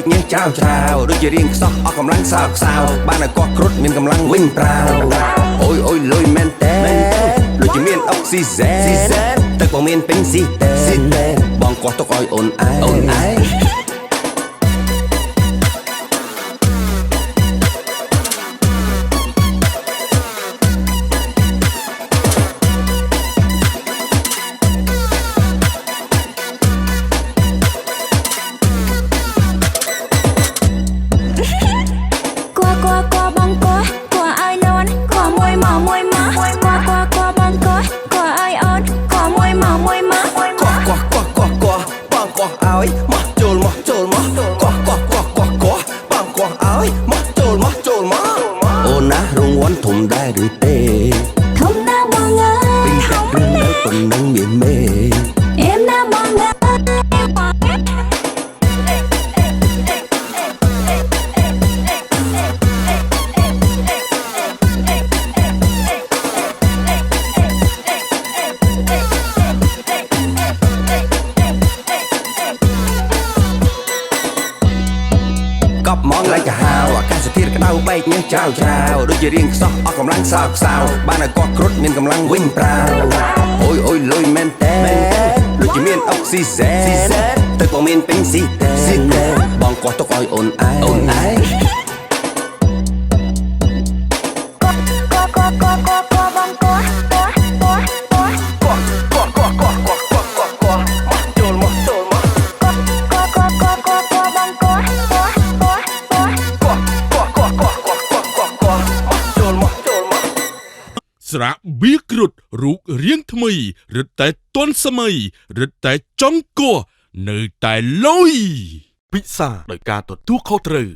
กញើសចៅចៅដូចជារៀងខ្សោះអស់កម្លាំងសោកសៅបានឲ្យកោះគ្រុតមានកម្លាំងវិញប្រាវអូយអូយលុយមែនតើដូចជាមានអុកស៊ីសែនទឹកបងមានពេញស៊ីតែបងកោះទុកឲ្យអូនឯងអូនណារងន់ធំដែរឬទេធំណាស់បងអើយពេញចិត្តឬនៅប៉ុណ្ណឹងមានមេអៀមណាស់បងអើយកប់មកឡើងកាហាវអាកាសធាតុក្តៅបែកញើសចៅចៅដូចជារៀងខ្សោះអស់កម្លាំងសោកសៅបានឲ្យកោះគ្រុតមានកម្លាំងវិញប្រាវអូយអូយលុយមែនតើដូចជាមានអុកស៊ីសែនទឹកបងមានពេញស៊ីតែបងកោះទុកឲ្យអូនឯងស្រាបៀគ្រុតរូបរាងថ្មីរឹតតែទាន់សម័យរឹតតែចង់គោះនៅតែលុយពិសាដោយការទទួលខុសត្រូវ